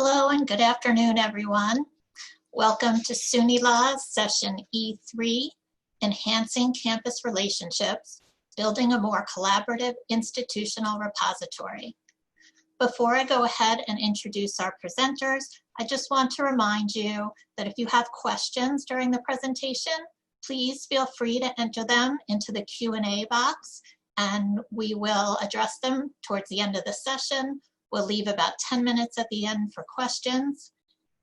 Hello and good afternoon, everyone. Welcome to SUNYLA session E3, Enhancing Campus Relationships, Building a More Collaborative Institutional Repository. Before I go ahead and introduce our presenters, I just want to remind you that if you have questions during the presentation, please feel free to enter them into the Q&A box and we will address them towards the end of the session. We'll leave about 10 minutes at the end for questions,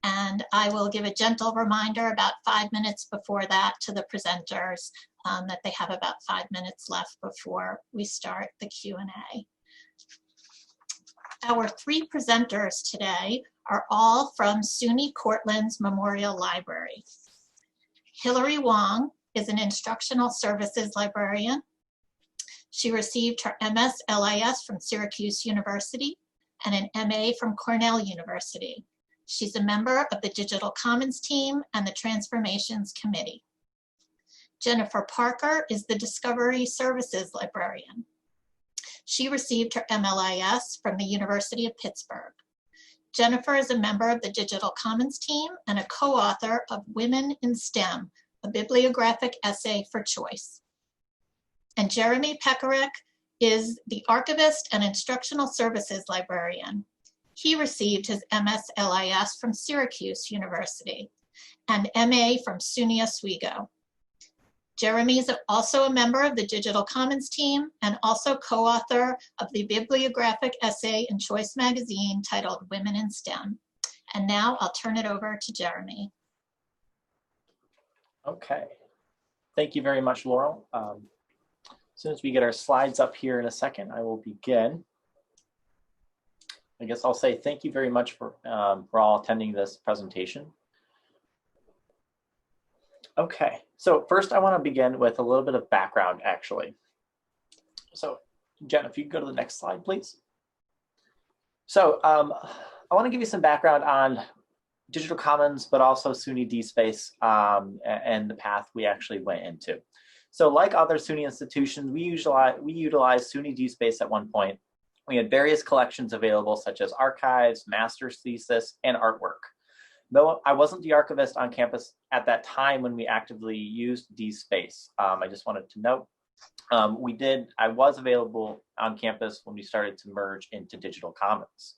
and I will give a gentle reminder about 5 minutes before that to the presenters that they have about 5 minutes left before we start the Q&A. Our three presenters today are all from SUNY Cortland's Memorial Library. Hilary Wong is an instructional services librarian. She received her MS-LIS from Syracuse University and an MA from Cornell University. She's a member of the Digital Commons team and the Transformations Committee. Jennifer Parker is the Discovery Services librarian. She received her MLIS from the University of Pittsburgh. Jennifer is a member of the Digital Commons team and a co-author of Women in STEM, a bibliographic essay for choice. And Jeremy Pekarek is the archivist and instructional services librarian. He received his MS-LIS from Syracuse University and MA from SUNY Oswego. Jeremy is also a member of the Digital Commons team and also co-author of the bibliographic essay in Choice magazine titled Women in STEM. And now I'll turn it over to Jeremy. Okay, thank you very much, Laurel. As soon as we get our slides up here in a second, I will begin. I guess I'll say thank you very much for all attending this presentation. Okay, so first I want to begin with a little bit of background, actually. So Jen, if you could go to the next slide, please. So I want to give you some background on Digital Commons, but also SUNY DSpace and the path we actually went into. So like other SUNY institutions, we utilized SUNY DSpace at one point. We had various collections available such as archives, master's thesis, and artwork. Though I wasn't the archivist on campus at that time when we actively used DSpace, I just wanted to note, I was available on campus when we started to merge into Digital Commons.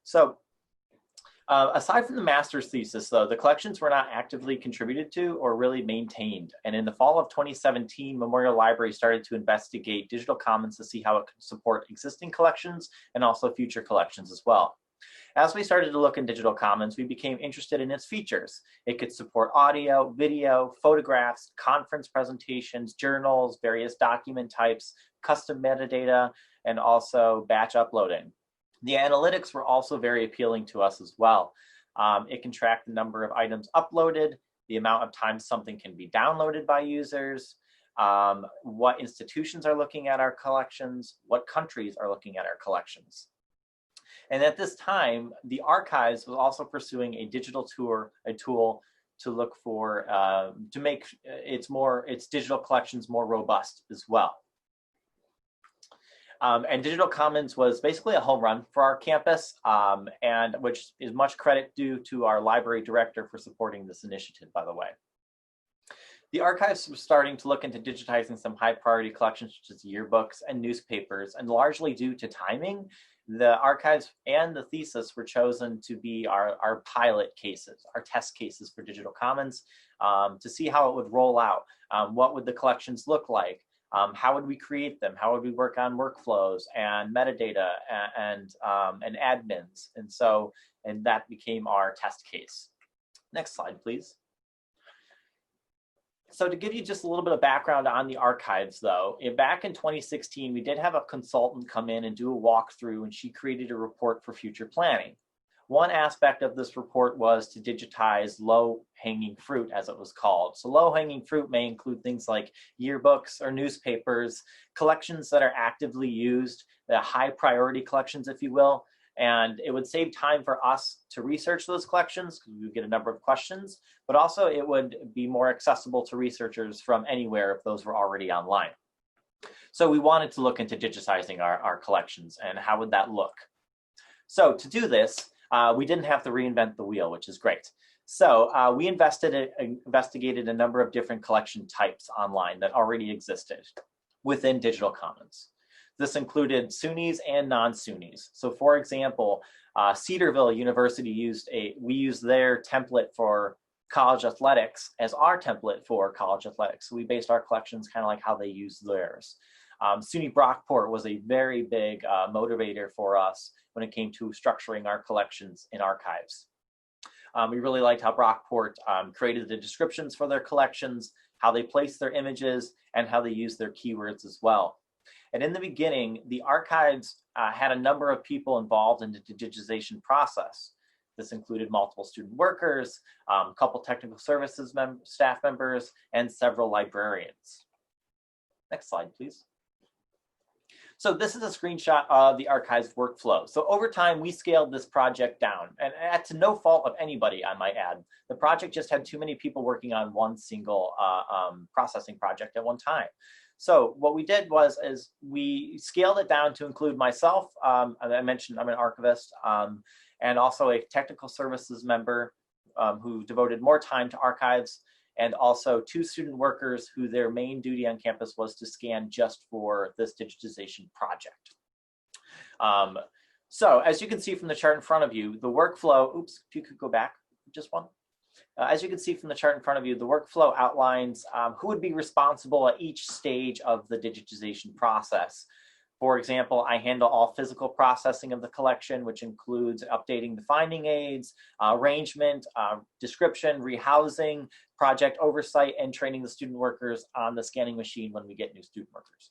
So aside from the master's thesis, though, the collections were not actively contributed to or really maintained. And in the fall of 2017, Memorial Library started to investigate Digital Commons to see how it could support existing collections and also future collections as well. As we started to look in Digital Commons, we became interested in its features. It could support audio, video, photographs, conference presentations, journals, various document types, custom metadata, and also batch uploading. The analytics were also very appealing to us as well. It can track the number of items uploaded, the amount of times something can be downloaded by users, what institutions are looking at our collections, what countries are looking at our collections. And at this time, the archives was also pursuing a digital tool to look for, to make its digital collections more robust as well. And Digital Commons was basically a home run for our campus, and which is much credit due to our library director for supporting this initiative, by the way. The archives were starting to look into digitizing some high priority collections such as yearbooks and newspapers, and largely due to timing, the archives and the thesis were chosen to be our pilot cases, our test cases for Digital Commons, to see how it would roll out. What would the collections look like? How would we create them? How would we work on workflows and metadata and admins? And that became our test case. Next slide, please. So to give you just a little bit of background on the archives, though, back in 2016, we did have a consultant come in and do a walkthrough, and she created a report for future planning. One aspect of this report was to digitize low-hanging fruit, as it was called. So low-hanging fruit may include things like yearbooks or newspapers, collections that are actively used, the high-priority collections, if you will. And it would save time for us to research those collections because we would get a number of questions, but also it would be more accessible to researchers from anywhere if those were already online. So we wanted to look into digitizing our collections and how would that look. So to do this, we didn't have to reinvent the wheel, which is great. So we investigated a number of different collection types online that already existed within Digital Commons. This included SUNYs and non-SUNYs. So for example, Cedarville University we used their template for college athletics as our template for college athletics. So we based our collections kind of like how they use theirs. SUNY Brockport was a very big motivator for us when it came to structuring our collections in archives. We really liked how Brockport created the descriptions for their collections, how they placed their images, and how they used their keywords as well. And in the beginning, the archives had a number of people involved in the digitization process. This included multiple student workers, a couple technical services staff members, and several librarians. Next slide, please. So this is a screenshot of the archives workflow. So over time, we scaled this project down, and to no fault of anybody, I might add. The project just had too many people working on one single processing project at one time. So what we did was we scaled it down to include myself. I mentioned I'm an archivist, and also a technical services member who devoted more time to archives, and also 2 student workers who their main duty on campus was to scan just for this digitization project. So as you can see from the chart in front of you, the workflow, oops, if you could go back just one. As you can see from the chart in front of you, the workflow outlines who would be responsible at each stage of the digitization process. For example, I handle all physical processing of the collection, which includes updating the finding aids, arrangement, description, rehousing, project oversight, and training the student workers on the scanning machine when we get new student workers.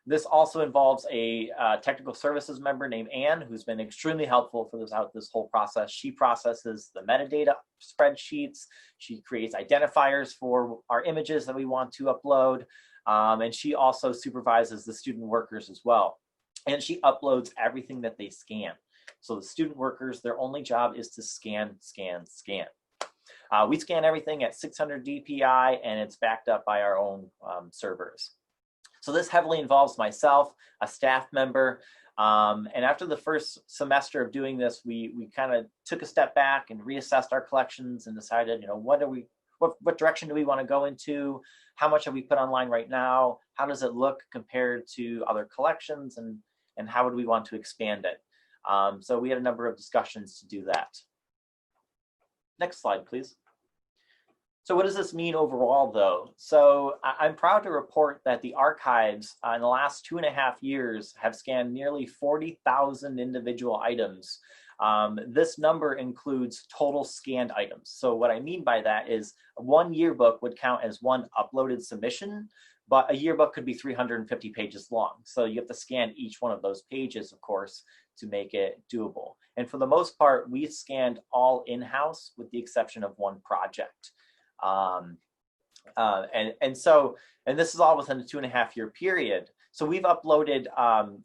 This also involves a technical services member named Anne, who's been extremely helpful for this whole process. She processes the metadata spreadsheets. She creates identifiers for our images that we want to upload. And she also supervises the student workers as well. And she uploads everything that they scan. So the student workers, their only job is to scan, scan, scan. We scan everything at 600 DPI, and it's backed up by our own servers. So this heavily involves myself, a staff member, and after the first semester of doing this, we kind of took a step back and reassessed our collections and decided, you know, what direction do we want to go into? How much have we put online right now? How does it look compared to other collections, and how would we want to expand it? So we had a number of discussions to do that. Next slide, please. So what does this mean overall, though? So I'm proud to report that the archives in the last 2.5 years have scanned nearly 40,000 individual items. This number includes total scanned items. So what I mean by that is one yearbook would count as one uploaded submission, but a yearbook could be 350 pages long. So you have to scan each one of those pages, of course, to make it doable. And for the most part, we scanned all in-house with the exception of one project. And this is all within a 2.5-year period. So we've uploaded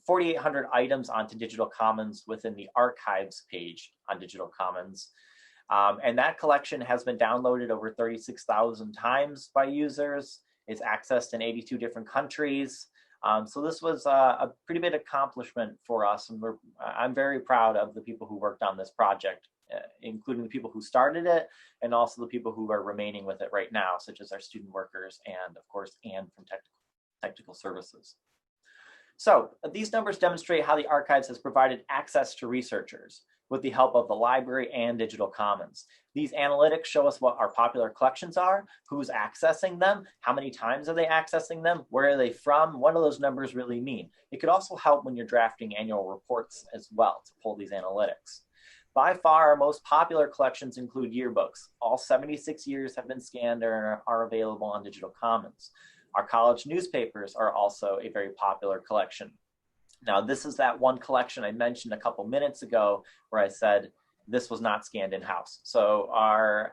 4,800 items onto Digital Commons within the archives page on Digital Commons. And that collection has been downloaded over 36,000 times by users. It's accessed in 82 different countries. So this was a pretty big accomplishment for us. And I'm very proud of the people who worked on this project, including the people who started it and also the people who are remaining with it right now, such as our student workers and, of course, Anne from technical services. So these numbers demonstrate how the archives has provided access to researchers with the help of the library and Digital Commons. These analytics show us what our popular collections are, who's accessing them, how many times are they accessing them, where are they from, what do those numbers really mean. It could also help when you're drafting annual reports as well to pull these analytics. By far, our most popular collections include yearbooks. All 76 years have been scanned and are available on Digital Commons. Our college newspapers are also a very popular collection. Now, this is that one collection I mentioned a couple minutes ago where I said this was not scanned in-house. So our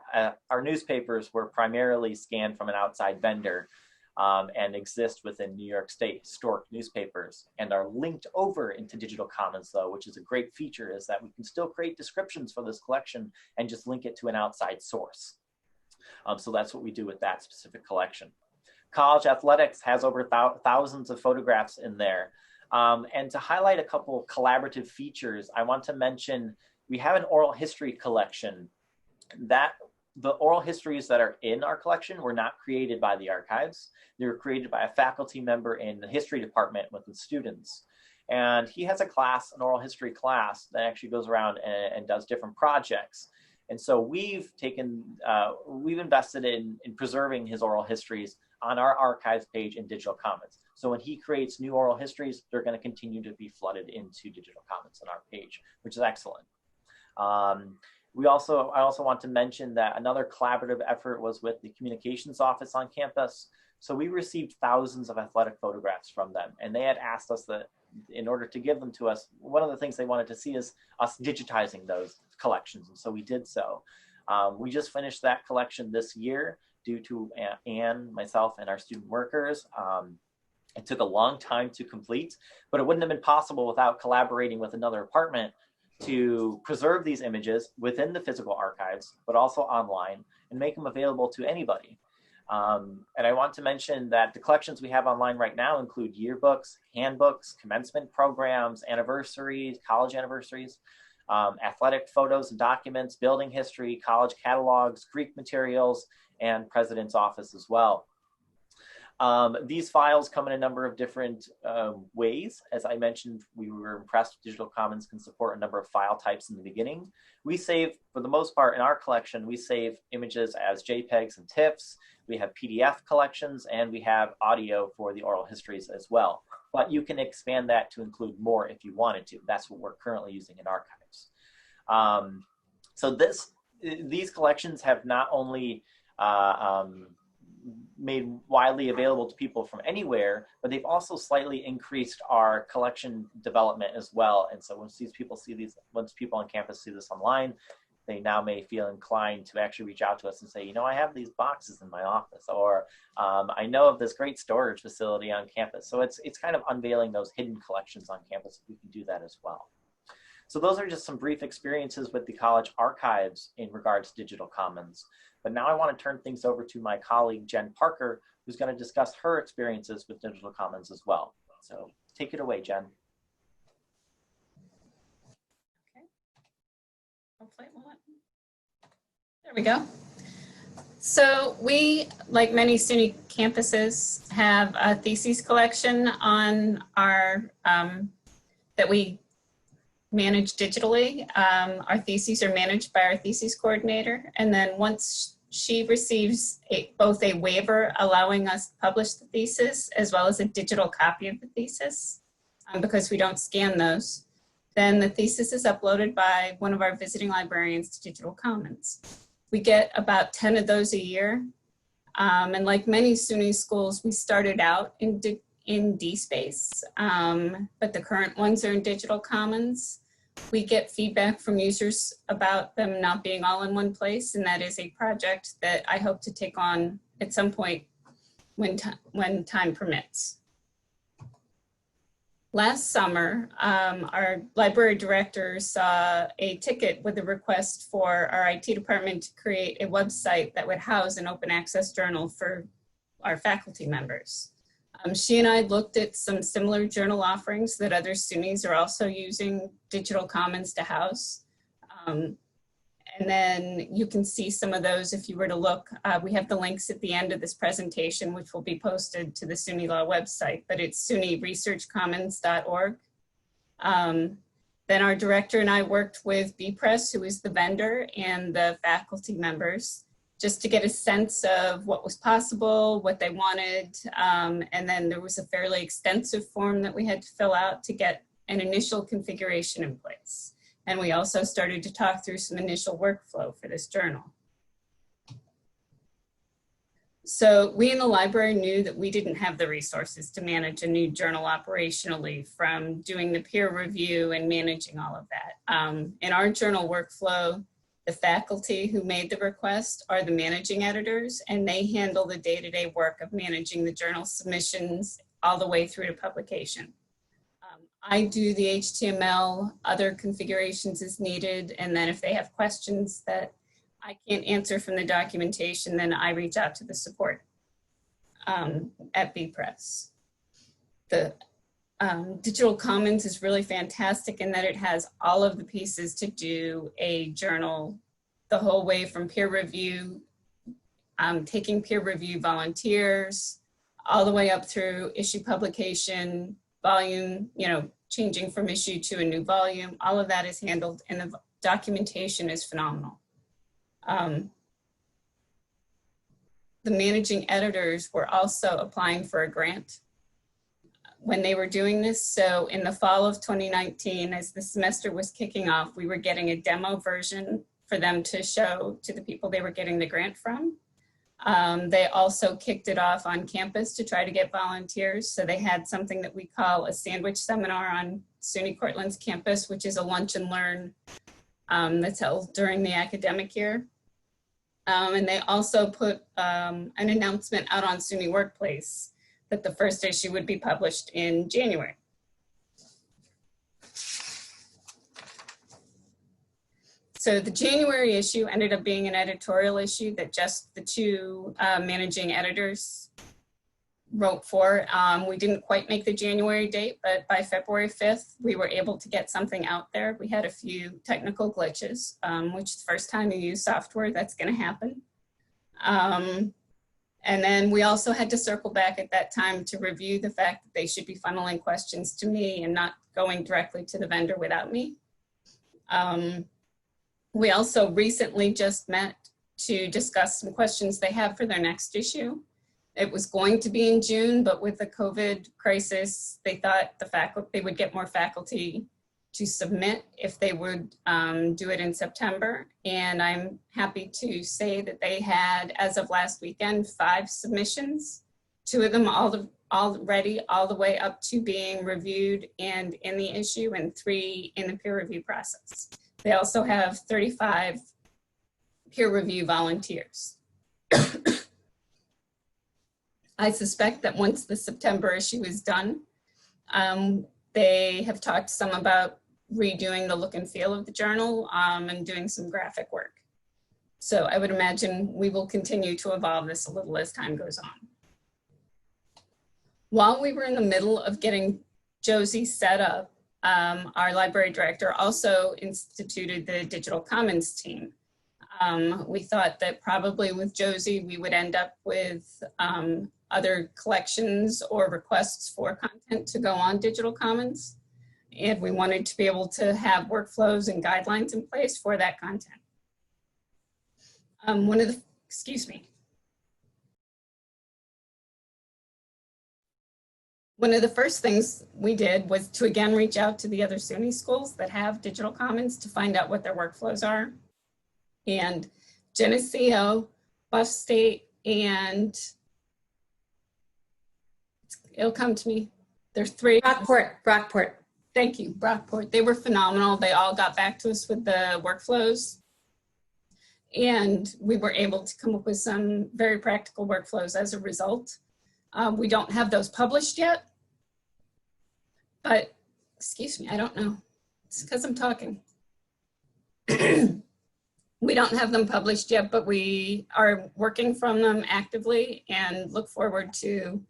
newspapers were primarily scanned from an outside vendor and exist within New York State historic newspapers and are linked over into Digital Commons, though, which is a great feature, is that we can still create descriptions for this collection and just link it to an outside source. So that's what we do with that specific collection. College athletics has over thousands of photographs in there. And to highlight a couple collaborative features, I want to mention we have an oral history collection. That the oral histories that are in our collection were not created by the archives. They were created by a faculty member in the history department with the students. And he has a class, an oral history class, that actually goes around and does different projects. And so we've invested in preserving his oral histories on our archives page in Digital Commons. So when he creates new oral histories, they're going to continue to be flooded into Digital Commons on our page, which is excellent. I also want to mention that another collaborative effort was with the communications office on campus. So we received thousands of athletic photographs from them, and they had asked us that in order to give them to us, one of the things they wanted to see is us digitizing those collections, and so we did so. We just finished that collection this year due to Anne, myself, and our student workers. It took a long time to complete, but it wouldn't have been possible without collaborating with another department to preserve these images within the physical archives, but also online, and make them available to anybody. And I want to mention that the collections we have online right now include yearbooks, handbooks, commencement programs, anniversaries, college anniversaries, athletic photos and documents, building history, college catalogs, Greek materials, and president's office as well. These files come in a number of different ways. As I mentioned, we were impressed Digital Commons can support a number of file types in the beginning. We save, for the most part in our collection, we save images as JPEGs and TIFFs. We have PDF collections, and we have audio for the oral histories as well. But you can expand that to include more if you wanted to. That's what we're currently using in archives. So these collections have not only made widely available to people from anywhere, but they've also slightly increased our collection development as well. And so once people on campus see this online, they now may feel inclined to actually reach out to us and say, you know, I have these boxes in my office, or I know of this great storage facility on campus. So it's kind of unveiling those hidden collections on campus. We can do that as well. So those are just some brief experiences with the college archives in regards to Digital Commons. But now I want to turn things over to my colleague, Jen Parker, who's going to discuss her experiences with Digital Commons as well. So take it away, Jen. Okay. Hopefully it will let me. There we go. So we, like many SUNY campuses, have a theses collection on our, that we manage digitally. Our theses are managed by our theses coordinator. And then once she receives both a waiver allowing us to publish the thesis as well as a digital copy of the thesis, because we don't scan those, then the thesis is uploaded by one of our visiting librarians to Digital Commons. We get about 10 of those a year. And like many SUNY schools, we started out in DSpace, but the current ones are in Digital Commons. We get feedback from users about them not being all in one place, and that is a project that I hope to take on at some point when time permits. Last summer, our library director saw a ticket with a request for our IT department to create a website that would house an open access journal for our faculty members. She and I looked at some similar journal offerings that other SUNYs are also using Digital Commons to house. And then you can see some of those if you were to look. We have the links at the end of this presentation, which will be posted to the SUNYLA website, but it's sunyresearchcommons.org. Then our director and I worked with BPress, who is the vendor, and the faculty members, just to get a sense of what was possible, what they wanted. And then there was a fairly extensive form that we had to fill out to get an initial configuration in place. And we also started to talk through some initial workflow for this journal. So we in the library knew that we didn't have the resources to manage a new journal operationally, from doing the peer review and managing all of that. In our journal workflow, the faculty who made the request are the managing editors, and they handle the day-to-day work of managing the journal submissions all the way through to publication. I do the HTML, other configurations as needed, and then if they have questions that I can't answer from the documentation, then I reach out to the support at BPress. Digital Commons is really fantastic in that it has all of the pieces to do a journal the whole way from peer review, taking peer review volunteers, all the way up through issue publication, volume, changing from issue to a new volume. All of that is handled, and the documentation is phenomenal. The managing editors were also applying for a grant when they were doing this. So in the fall of 2019, as the semester was kicking off, we were getting a demo version for them to show to the people they were getting the grant from. They also kicked it off on campus to try to get volunteers. So they had something that we call a sandwich seminar on SUNY Cortland's campus, which is a lunch and learn that's held during the academic year. And they also put an announcement out on SUNY Workplace that the first issue would be published in January. So the January issue ended up being an editorial issue that just the two managing editors wrote for. We didn't quite make the January date, but by February 5th, we were able to get something out there. We had a few technical glitches, which the first time you use software, that's gonna happen. And then we also had to circle back at that time to review the fact that they should be funneling questions to me and not going directly to the vendor without me. We also recently just met to discuss some questions they have for their next issue. It was going to be in June, but with the COVID crisis, they thought they would get more faculty to submit if they would do it in September. And I'm happy to say that they had, as of last weekend, 5 submissions, 2 of them already all the way up to being reviewed and in the issue, and 3 in the peer review process. They also have 35 peer review volunteers. I suspect that once the September issue is done, they have talked some about redoing the look and feel of the journal and doing some graphic work. So I would imagine we will continue to evolve this a little as time goes on. While we were in the middle of getting Josie set up, our library director also instituted the Digital Commons team. We thought that probably with Josie, we would end up with other collections or requests for content to go on Digital Commons. And we wanted to be able to have workflows and guidelines in place for that content. One of the first things we did was to again reach out to the other SUNY schools that have Digital Commons to find out what their workflows are. And Geneseo, Buff State, and it'll come to me. There's 3. Brockport. Thank you, Brockport. They were phenomenal. They all got back to us with the workflows. And we were able to come up with some very practical workflows as a result. We don't have those published yet, but excuse me, I don't know. It's because I'm talking. We don't have them published yet, but we are working from them actively and look forward to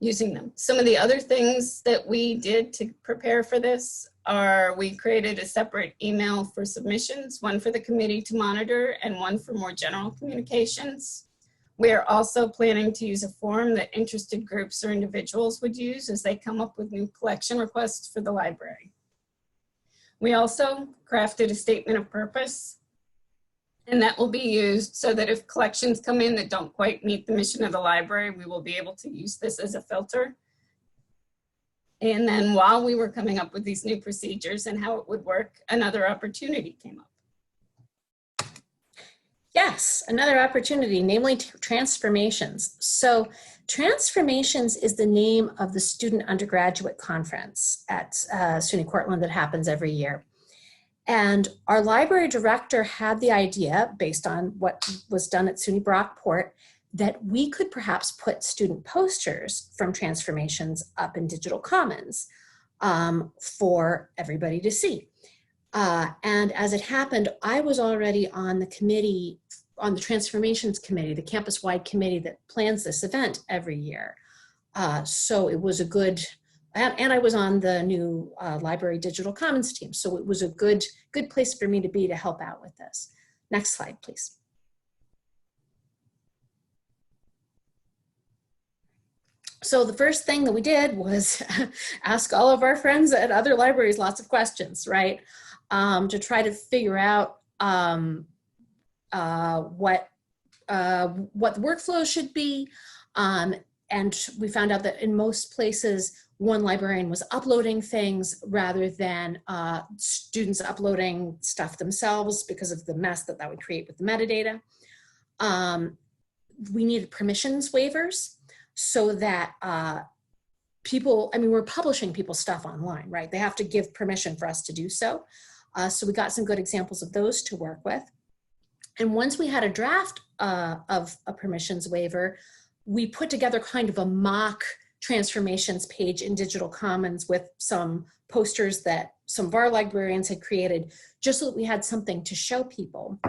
using them. Some of the other things that we did to prepare for this are we created a separate email for submissions, one for the committee to monitor and one for more general communications. We are also planning to use a form that interested groups or individuals would use as they come up with new collection requests for the library. We also crafted a statement of purpose, and that will be used so that if collections come in that don't quite meet the mission of the library, we will be able to use this as a filter. And then while we were coming up with these new procedures and how it would work, another opportunity came up. Yes, another opportunity, namely transformations. So transformations is the name of the student undergraduate conference at SUNY Cortland that happens every year. And our library director had the idea, based on what was done at SUNY Brockport, that we could perhaps put student posters from transformations up in Digital Commons for everybody to see. And as it happened, I was already on the committee, on the transformations committee, the campus-wide committee that plans this event every year. So it was a good and I was on the new library digital commons team. So it was a good place for me to be to help out with this. Next slide, please. So the first thing that we did was ask all of our friends at other libraries lots of questions, right? To try to figure out what the workflow should be. And we found out that in most places, one librarian was uploading things rather than students uploading stuff themselves because of the mess that would create with the metadata. We needed permissions waivers so that people, I mean, we're publishing people's stuff online, right? They have to give permission for us to do so. So we got some good examples of those to work with. And once we had a draft of a permissions waiver, we put together kind of a mock transformations page in Digital Commons with some posters that some of our librarians had created, just so that we had something to show people.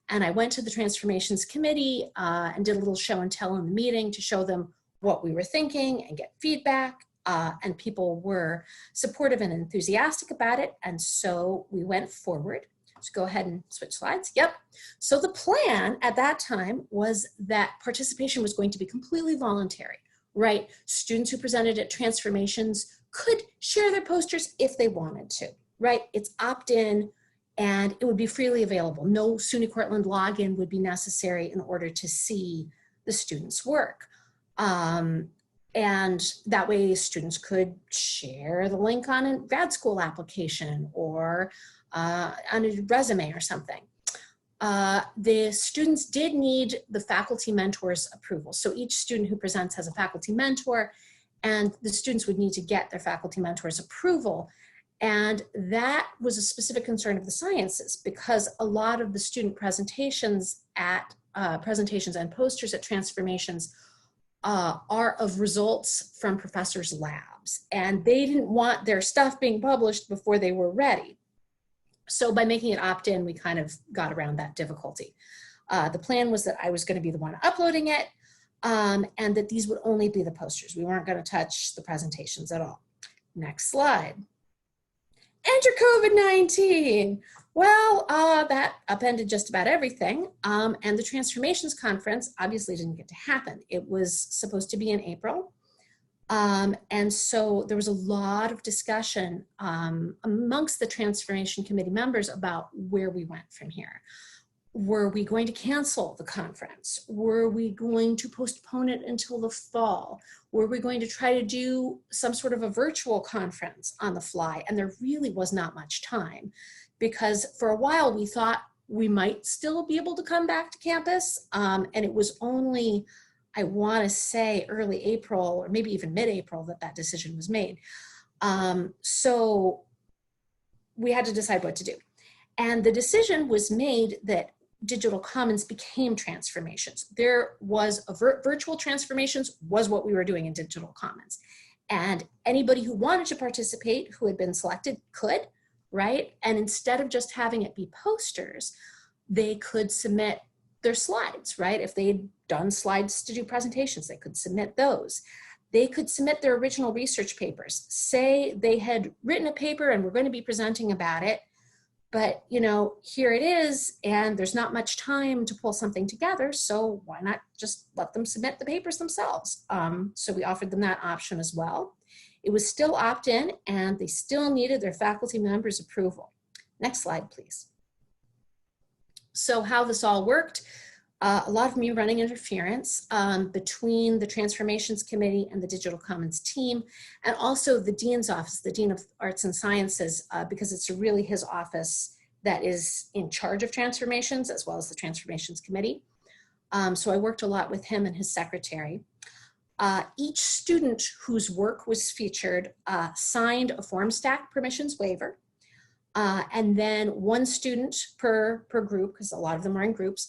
And I went to the transformations committee and did a little show and tell in the meeting to show them what we were thinking and get feedback. And people were supportive and enthusiastic about it. And so we went forward. So go ahead and switch slides. Yep. So the plan at that time was that participation was going to be completely voluntary, right? Students who presented at transformations could share their posters if they wanted to, right? It's opt-in and it would be freely available. No SUNY Cortland login would be necessary in order to see the students' work. And that way students could share the link on a grad school application or on a resume or something. The students did need the faculty mentor's approval. So each student who presents has a faculty mentor, and the students would need to get their faculty mentor's approval. And that was a specific concern of the sciences, because a lot of the student presentations and posters at transformations are of results from professors' labs, and they didn't want their stuff being published before they were ready. So by making it opt-in, we kind of got around that difficulty. The plan was that I was going to be the one uploading it, and that these would only be the posters. We weren't going to touch the presentations at all. Next slide. Enter COVID-19. Well, that upended just about everything. And the Transformations Conference obviously didn't get to happen. It was supposed to be in April. And so there was a lot of discussion amongst the Transformation Committee members about where we went from here. Were we going to cancel the conference? Were we going to postpone it until the fall? Were we going to try to do some sort of a virtual conference on the fly? And there really was not much time, because for a while we thought we might still be able to come back to campus. And it was only, I want to say, early April or maybe even mid-April that decision was made. So we had to decide what to do. And the decision was made that Digital Commons became transformations. There was a virtual transformations was what we were doing in Digital Commons. And anybody who wanted to participate, who had been selected, could, right? And instead of just having it be posters, they could submit their slides, right? If they'd done slides to do presentations, they could submit those. They could submit their original research papers. Say they had written a paper and we're going to be presenting about it, but you know, here it is, and there's not much time to pull something together, so why not just let them submit the papers themselves? So we offered them that option as well. It was still opt-in, and they still needed their faculty members' approval. Next slide, please. So how this all worked, a lot of me running interference between the Transformations Committee and the Digital Commons team, and also the Dean's office, the Dean of Arts and Sciences, because it's really his office that is in charge of transformations, as well as the Transformations Committee. So I worked a lot with him and his secretary. Each student whose work was featured signed a form stack permissions waiver. And then one student per group, because a lot of them are in groups,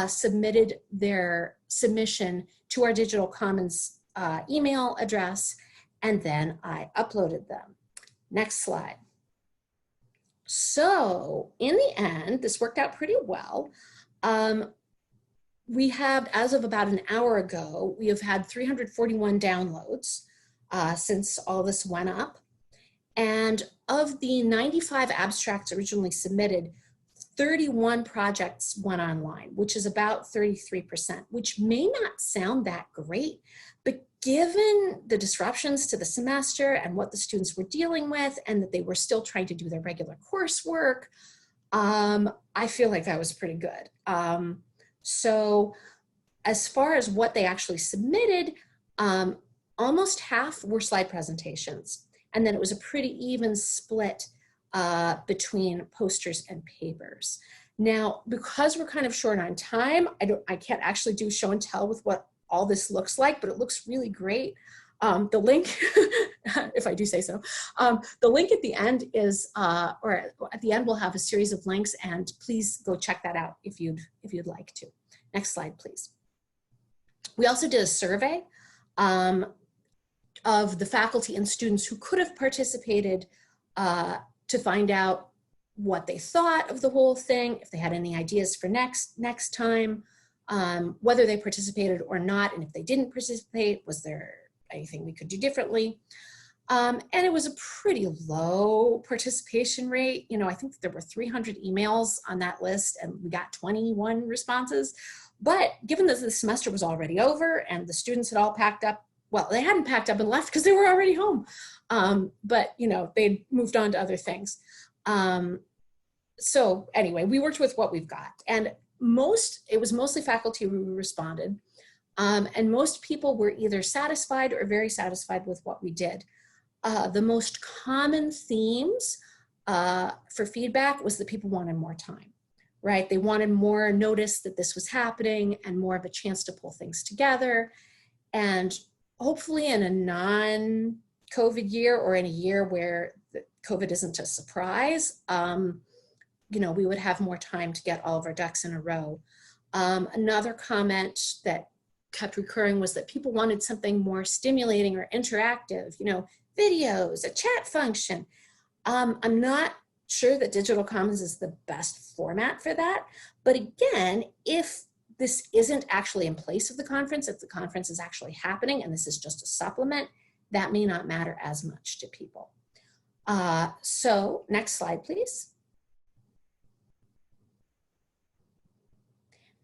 submitted their submission to our Digital Commons email address, and then I uploaded them. Next slide. So in the end, this worked out pretty well. We have, as of about an hour ago, we have had 341 downloads. since all this went up. And of the 95 abstracts originally submitted, 31 projects went online, which is about 33%, which may not sound that great, but given the disruptions to the semester and what the students were dealing with, and that they were still trying to do their regular coursework, I feel like that was pretty good. So as far as what they actually submitted, almost half were slide presentations. And then it was a pretty even split between posters and papers. Now, because we're kind of short on time, I can't actually do show and tell with what all this looks like, but it looks really great. The link, if I do say so, the link at the end is, or at the end we'll have a series of links, and please go check that out if you'd like to. Next slide, please. We also did a survey of the faculty and students who could have participated to find out what they thought of the whole thing, if they had any ideas for next time, whether they participated or not, and if they didn't participate, was there anything we could do differently? And it was a pretty low participation rate. You know, I think there were 300 emails on that list and we got 21 responses. But given that the semester was already over and the students had all packed up, well, they hadn't packed up and left because they were already home. But, you know, they'd moved on to other things. So anyway, we worked with what we've got. And it was mostly faculty who responded. And most people were either satisfied or very satisfied with what we did. The most common themes for feedback was that people wanted more time, right? They wanted more notice that this was happening and more of a chance to pull things together. And hopefully in a non-COVID year, or in a year where COVID isn't a surprise, you know, we would have more time to get all of our ducks in a row. Another comment that kept recurring was that people wanted something more stimulating or interactive, you know, videos, a chat function. I'm not sure that Digital Commons is the best format for that. But again, if this isn't actually in place of the conference, if the conference is actually happening and this is just a supplement, that may not matter as much to people. So next slide, please.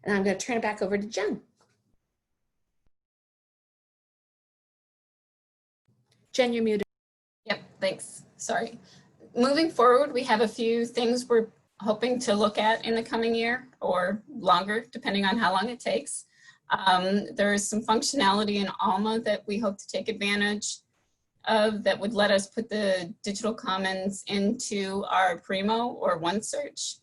And I'm going to turn it back over to Jen. Jen, you're muted. Yep, thanks. Sorry. Moving forward, we have a few things we're hoping to look at in the coming year, or longer, depending on how long it takes. There is some functionality in Alma that we hope to take advantage of that would let us put the Digital Commons into our Primo or OneSearch.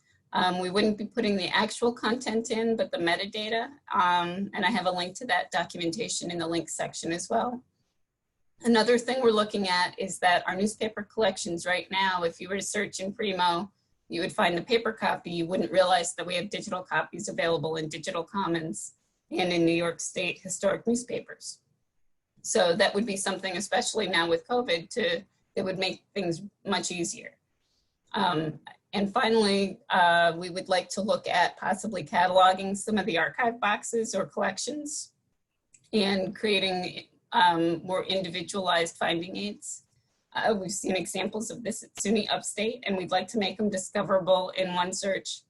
We wouldn't be putting the actual content in, but the metadata. And I have a link to that documentation in the links section as well. Another thing we're looking at is that our newspaper collections right now, if you were to search in Primo, you would find the paper copy. You wouldn't realize that we have digital copies available in Digital Commons and in New York State historic newspapers. So that would be something, especially now with COVID, that would make things much easier. And finally, we would like to look at possibly cataloging some of the archive boxes or collections and creating more individualized finding aids. We've seen examples of this at SUNY Upstate, and we'd like to make them discoverable in OneSearch,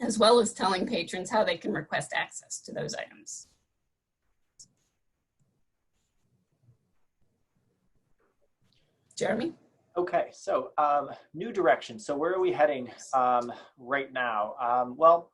as well as telling patrons how they can request access to those items. Jeremy? Okay, so new direction. So where are we heading right now? Well,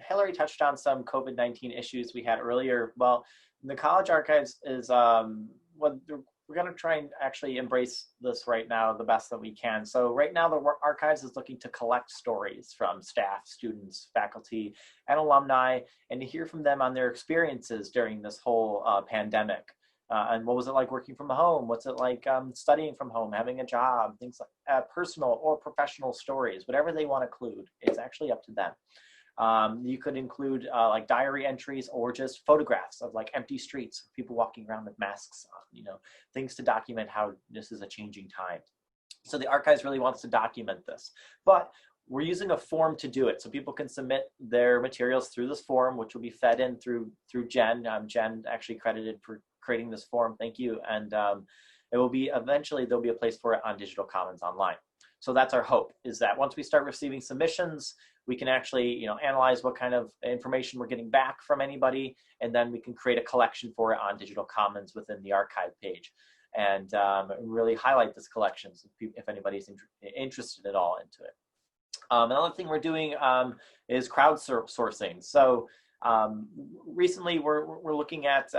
Hilary touched on some COVID-19 issues we had earlier. Well, the college archives is we're going to try and actually embrace this right now the best that we can. So right now, the archives is looking to collect stories from staff, students, faculty, and alumni, and to hear from them on their experiences during this whole pandemic. And what was it like working from home? What's it like studying from home, having a job, things like personal or professional stories, whatever they want to include. It's actually up to them. You could include like diary entries or just photographs of like empty streets, people walking around with masks on, you know, things to document how this is a changing time. So the archives really wants to document this, but we're using a form to do it. So people can submit their materials through this form, which will be fed in through Jen. Jen actually credited for creating this form. Thank you. And it will be eventually, there'll be a place for it on Digital Commons Online. So that's our hope, is that once we start receiving submissions, we can actually analyze what kind of information we're getting back from anybody, and then we can create a collection for it on Digital Commons within the archive page, and really highlight this collection if anybody's interested at all into it. Another thing we're doing is crowdsourcing. So recently we're looking at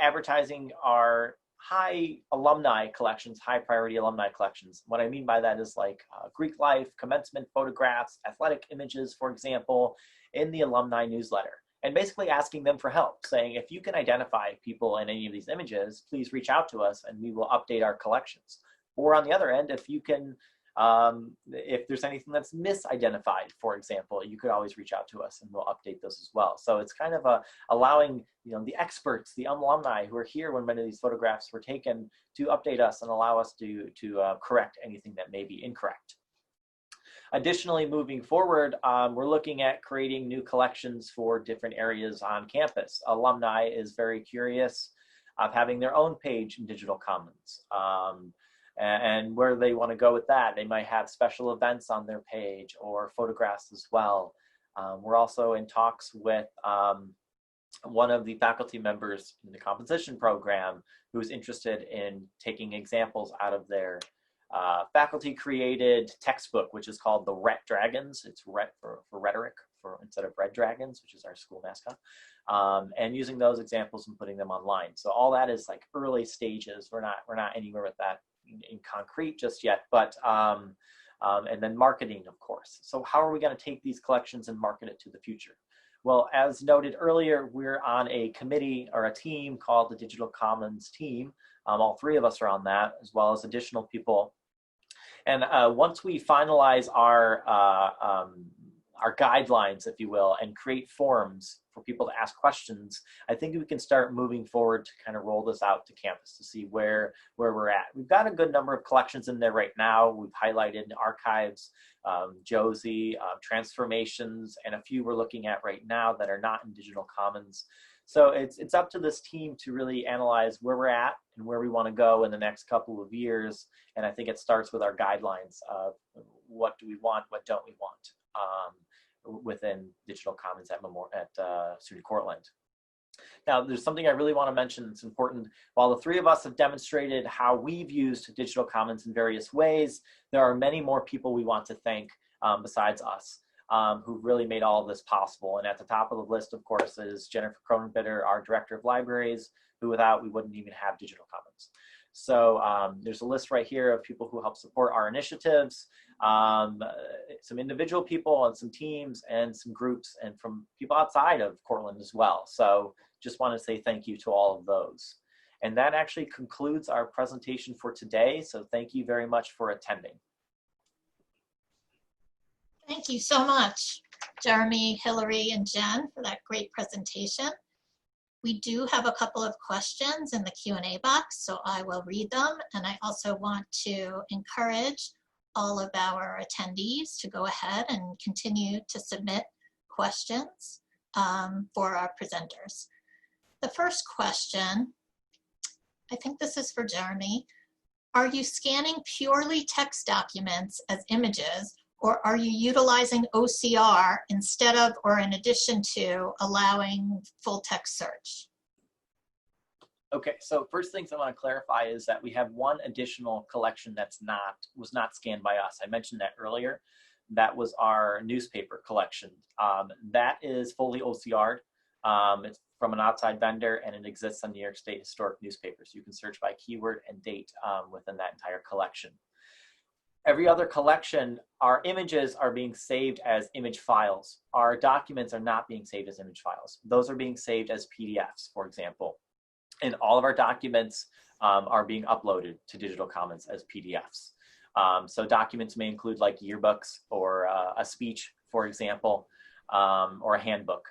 advertising our high alumni collections, high priority alumni collections. What I mean by that is like Greek life, commencement photographs, athletic images, for example, in the alumni newsletter. And basically asking them for help, saying, if you can identify people in any of these images, please reach out to us and we will update our collections. Or on the other end, if you can, if there's anything that's misidentified, for example, you could always reach out to us and we'll update those as well. So it's kind of allowing the experts, the alumni who are here when many of these photographs were taken, to update us and allow us to correct anything that may be incorrect. Additionally, moving forward, we're looking at creating new collections for different areas on campus. Alumni is very curious of having their own page in Digital Commons. And where they want to go with that, they might have special events on their page or photographs as well. We're also in talks with one of the faculty members in the composition program who's interested in taking examples out of their faculty created textbook, which is called the Ret Dragons. It's Ret for rhetoric instead of Red Dragons, which is our school mascot, and using those examples and putting them online. So all that is like early stages. We're not anywhere with that in concrete just yet, but and then marketing, of course. So how are we going to take these collections and market it to the future? Well, as noted earlier, we're on a committee or a team called the Digital Commons team. All three of us are on that, as well as additional people. And once we finalize our guidelines, if you will, and create forums for people to ask questions, I think we can start moving forward to kind of roll this out to campus to see where we're at. We've got a good number of collections in there right now. We've highlighted archives, Josie, transformations, and a few we're looking at right now that are not in Digital Commons. So it's up to this team to really analyze where we're at and where we want to go in the next couple of years. And I think it starts with our guidelines of what do we want, what don't we want within Digital Commons at SUNY Cortland. Now, there's something I really want to mention that's important. While the three of us have demonstrated how we've used Digital Commons in various ways, there are many more people we want to thank besides us. Who've really made all of this possible. And at the top of the list, of course, is Jennifer Cronenbitter, our Director of Libraries, who without we wouldn't even have Digital Commons. So there's a list right here of people who help support our initiatives, some individual people and some teams and some groups and from people outside of Cortland as well. So just want to say thank you to all of those. And that actually concludes our presentation for today. So thank you very much for attending. Thank you so much, Jeremy, Hilary, and Jen, for that great presentation. We do have a couple of questions in the Q&A box, so I will read them. And I also want to encourage all of our attendees to go ahead and continue to submit questions for our presenters. The first question, I think this is for Jeremy. Are you scanning purely text documents as images, or are you utilizing OCR instead of or in addition to allowing full text search? Okay, so first things I want to clarify is that we have one additional collection that's was not scanned by us. I mentioned that earlier. That was our newspaper collection. That is fully OCR'd. It's from an outside vendor and it exists on New York State Historic Newspapers. You can search by keyword and date within that entire collection. Every other collection, our images are being saved as image files. Our documents are not being saved as image files. Those are being saved as PDFs, for example. And all of our documents are being uploaded to Digital Commons as PDFs. So documents may include like yearbooks or a speech, for example, or a handbook.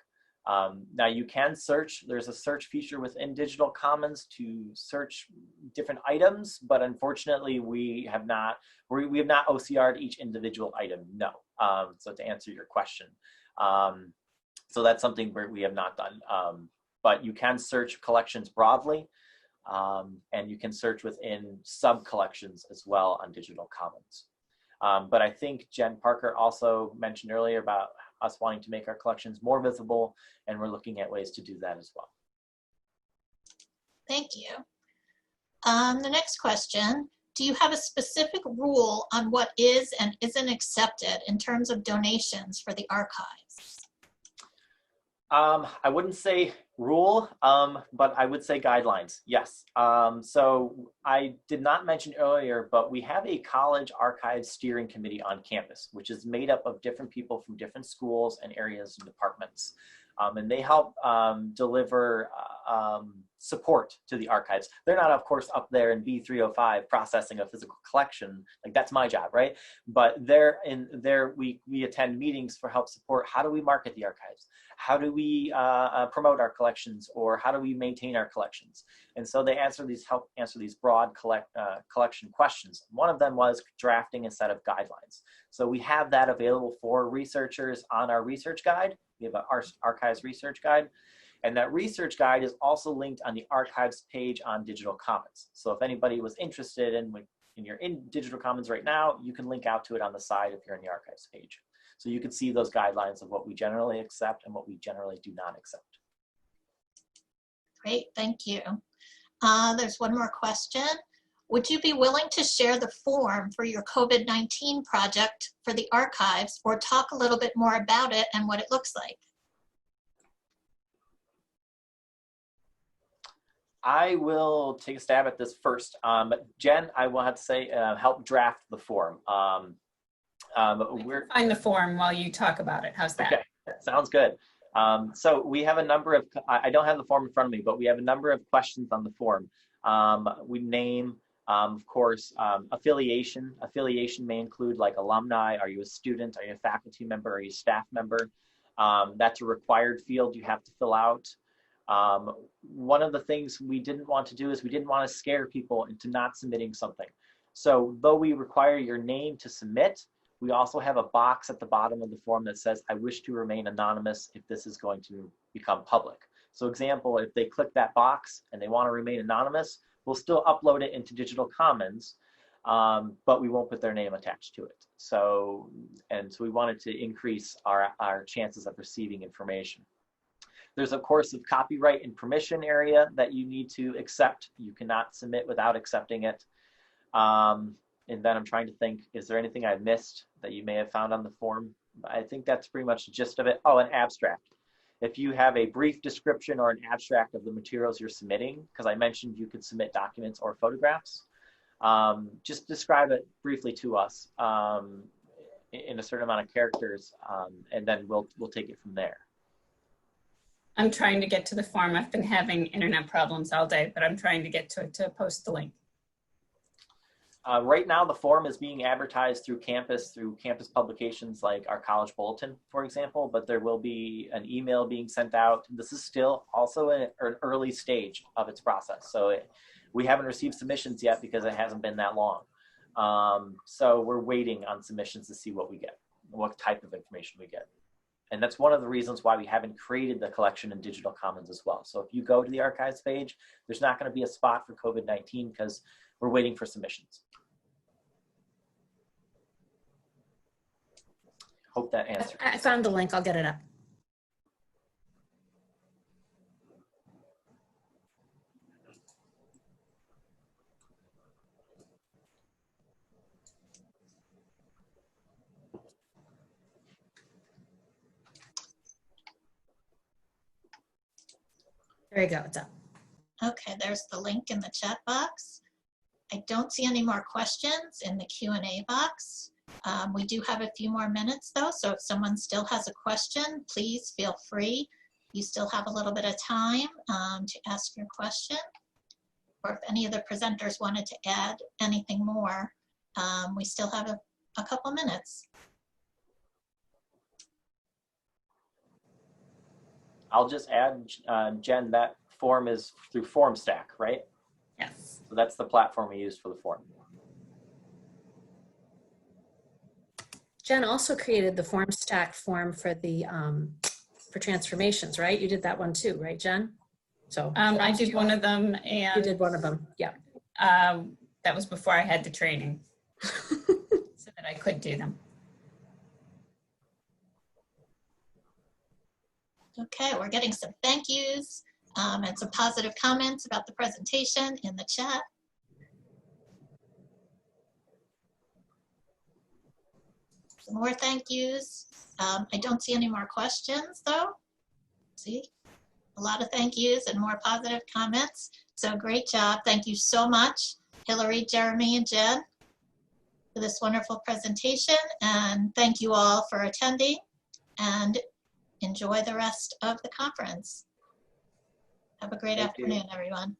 Now you can search, there's a search feature within Digital Commons to search different items, but unfortunately we have not OCR'd each individual item, no. So to answer your question. So that's something we have not done, but you can search collections broadly. And you can search within sub-collections as well on Digital Commons. But I think Jen Parker also mentioned earlier about us wanting to make our collections more visible, and we're looking at ways to do that as well. Thank you. The next question, do you have a specific rule on what is and isn't accepted in terms of donations for the archives? I wouldn't say rule, but I would say guidelines, yes. So I did not mention earlier, but we have a college archives steering committee on campus, which is made up of different people from different schools and areas and departments. And they help deliver support to the archives. They're not, of course, up there in B305 processing a physical collection. Like, that's my job, right? But we attend meetings for help support. How do we market the archives? How do we promote our collections, or how do we maintain our collections? And so they help answer these broad collection questions. One of them was drafting a set of guidelines. So we have that available for researchers on our research guide. We have our archives research guide. And that research guide is also linked on the archives page on Digital Commons. So if anybody was interested and you're in Digital Commons right now, you can link out to it on the side if you're in the archives page. So you can see those guidelines of what we generally accept and what we generally do not accept. Great, thank you. There's one more question. Would you be willing to share the form for your COVID-19 project for the archives, or talk a little bit more about it and what it looks like? I will take a stab at this first. Jen, I will have to say, help draft the form. We're find the form while you talk about it. How's that? Okay, sounds good. So we have a number of, I don't have the form in front of me, but we have a number of questions on the form. We name, of course, affiliation. Affiliation may include like alumni. Are you a student? Are you a faculty member? Are you a staff member? That's a required field you have to fill out. One of the things we didn't want to do is we didn't want to scare people into not submitting something. So though we require your name to submit, we also have a box at the bottom of the form that says, I wish to remain anonymous if this is going to become public. So example, if they click that box and they want to remain anonymous, we'll still upload it into Digital Commons, but we won't put their name attached to it. So we wanted to increase our chances of receiving information. There's, of course, a copyright and permission area that you need to accept. You cannot submit without accepting it. And then I'm trying to think, is there anything I missed that you may have found on the form? I think that's pretty much the gist of it. Oh, an abstract. If you have a brief description or an abstract of the materials you're submitting, because I mentioned you could submit documents or photographs, just describe it briefly to us in a certain amount of characters, and then we'll take it from there. I'm trying to get to the form. I've been having internet problems all day, but I'm trying to get to it to post the link. Right now, the form is being advertised through campus publications like our college bulletin, for example, but there will be an email being sent out. This is still also an early stage of its process. So we haven't received submissions yet because it hasn't been that long. So we're waiting on submissions to see what we get, what type of information we get. And that's one of the reasons why we haven't created the collection in Digital Commons as well. So if you go to the archives page, there's not going to be a spot for COVID-19 because we're waiting for submissions. Hope that answers. I found the link. I'll get it up. There you go. It's up. Okay, there's the link in the chat box. I don't see any more questions in the Q&A box. We do have a few more minutes though, so if someone still has a question, please feel free. You still have a little bit of time to ask your question. Or if any of the presenters wanted to add anything more, we still have a couple minutes. I'll just add, Jen, that form is through FormStack, right? Yes. So that's the platform we use for the form. Jen also created the FormStack form for the for transformations, right? You did that one too, right, Jen? So I did one of them, you and did one of them. Yeah. that was before I had the training, so that I could do them. Okay, we're getting some thank yous and some positive comments about the presentation in the chat. Some more thank yous. I don't see any more questions though. See, a lot of thank yous and more positive comments. So great job. Thank you so much, Hilary, Jeremy, and Jen, for this wonderful presentation. And thank you all for attending, and enjoy the rest of the conference. Have a great Thank you. afternoon, everyone.